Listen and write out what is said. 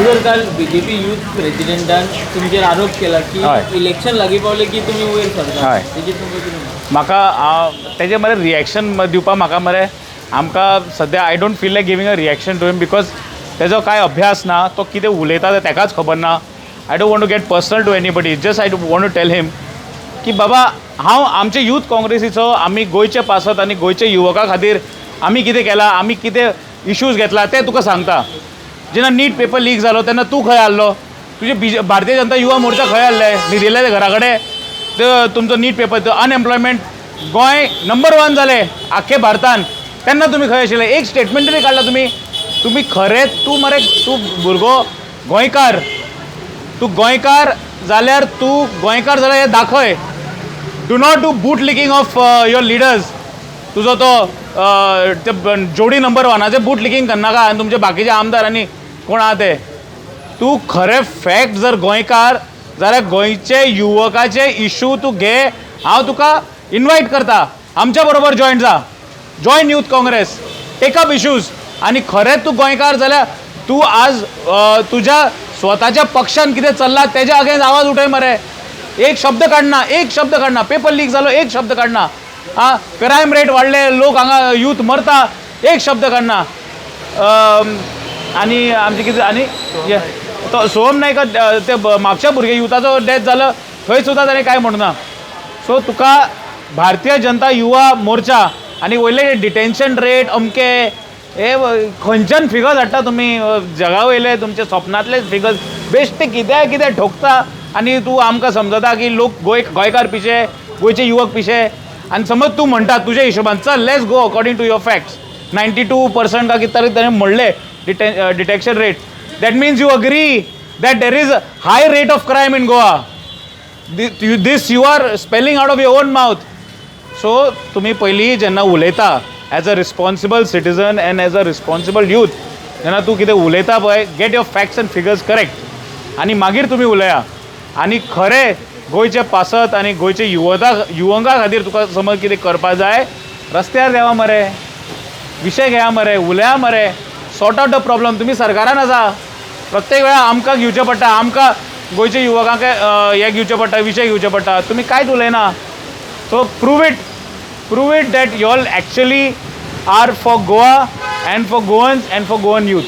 जर काल BJP youth प्रेसिडेंटान तुमचेर आरोप केला की इलेक्शन लागीं पावले की तुमी वयर सरता, तेजेर तुमकां कितें म्हणटा? म्हाका तेजे मरे रिएक्शन दिवपाक म्हाका मरे आमकां सद्या I don't feel like giving a reaction to him because तेजो कांय अभ्यास ना, तो कितें उलयता तें तेकाच खबर ना. I don't want to get personal to anybody, just I want to tell him की बाबा हांव आमचे यूथ काँग्रेसीचो आमी गोंयचे पासत आनी गोंयचे युवकां खातीर आमी कितें केलां, आमी कितें इश्यूज घेतला तें तुका सांगता. जेन्ना नीट पेपर लीक जालो तेन्ना तूं खंय आसलो, तुजे भारतीय जनता युवा मोर्चा खंय आसले, न्हिदिल्ले ते घरा कडेन. तो तुमचो नीट पेपर, अनएम्प्लॉयमेंट गोंय नंबर 1 जालें आख्खे भारतान, तेन्ना तुमी खंय आशिल्ले. एक स्टेटमेंट तरी काडला तुमी खरें तूं मरे तूं भुरगो गोंयकार, तूं गोंयकार जाल्यार हें दाखय. Do not do boot licking of your leaders. तुजो तो ते जोडी नंबर 1 बूट लिकींग करनाका आनी तुमचे बाकीचे आमदार आनी कोण आहा ते. तूं खरें फॅक्ट जर गोंयकार जाल्यार गोंयचे युवकाचे इशू तूं घे. हांव तुका इन्वायट करता, आमच्या बरोबर जॉयन जा, join Youth Congress, take up issues. आनी खरेंच तूं गोंयकार जाल्यार तूं आज तुज्या स्वताच्या पक्षान कितें चल्लां तेज्या अगेन्स्ट आवाज उठय मरे. एक शब्द काडना, पेपर लीक जालो एक शब्द काडना. क्रायम रेट वाडले, लोक हांगा यूथ मरता, एक शब्द काडना. आनी आमचे कितें आनी तो सोहम नायक ते म्हापशा भुरगे युथाचो डेथ जालो थंय सुद्दां ताणें कांय म्हणना. सो तुका भारतीय जनता युवा मोर्चा आनी वयले डिटेन्शन रेट अमके हे खंयच्यान फिगर्स हाडटा तुमी, जगा वयले तुमचे स्वप्नांतले फिगर्स बेश्टे कितें ठोकता. आनी तूं आमकां समजता की लोक गोंयकार पिशे, गोंयचे युवक पिशे. आनी समज तूं म्हणटा तुज्या हिशोबान चल let's go according to your facts 92% का कितें तरी ताणें म्हणलें detection rate. That means you agree that there is high rate of crime in Goa. This you are spelling out of your own mouth. So तुमी पयलीं जेन्ना उलयता as a responsible citizen and as a responsible youth, जेन्ना तूं कितें उलयता पळय, get your facts and figures correct आनी मागीर तुमी उलया. आनी खरें गोंयचे पासत आनी गोंयचे युवकां खातीर तुका समज कितें करपाक जाय, रस्त्यार देवा मरे, विशय घेया मरे, उलया मरे, सॉर्ट आउट द प्रॉब्लम. तुमी सरकारान आसा, प्रत्येक वेळा आमकां घेवचें पडटा, आमकां गोंयचे युवकांक हे घेवचें पडटा, विशय घेवचे पडटा. तुमी कांयच उलयना. So prove it that you all actually are for Goa and for Goans and for Goan youth.